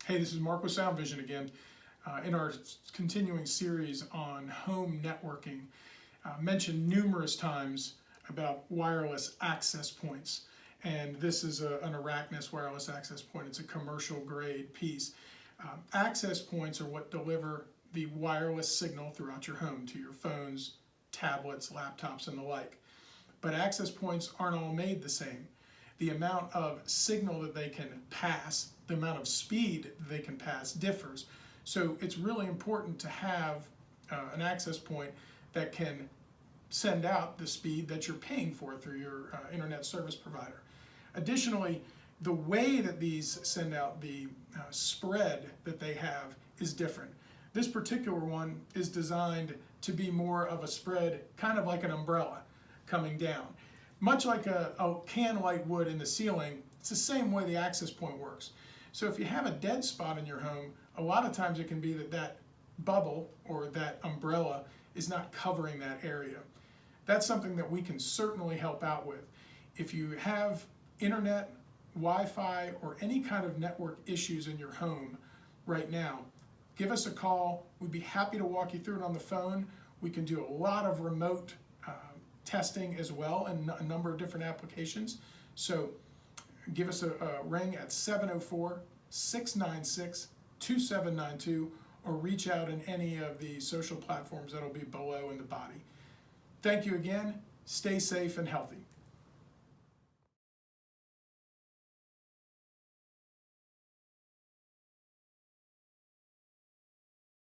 Hey, this is Mark with SoundVision again. In our continuing series on home networking, mentioned numerous times about wireless access points. And this is an Arachnus wireless access point. It's a commercial grade piece. Access points are what deliver the wireless signal throughout your home to your phones, tablets, laptops, and the like. But access points aren't all made the same. The amount of signal that they can pass, the amount of speed they can pass differs. So it's really important to have an access point that can send out the speed that you're paying for through your internet service provider. Additionally, the way that these send out, the spread that they have is different. This particular one is designed to be more of a spread, kind of like an umbrella coming down. Much like a can light would in the ceiling, it's the same way the access point works. So if you have a dead spot in your home, a lot of times it can be that bubble or that umbrella is not covering that area. That's something that we can certainly help out with. If you have internet, Wi-Fi, or any kind of network issues in your home right now, give us a call. We'd be happy to walk you through it on the phone. We can do a lot of remote testing as well in a number of different applications. So give us a ring at 704-696-2792 or reach out in any of the social platforms that'll be below in the body. Thank you again. Stay safe and healthy.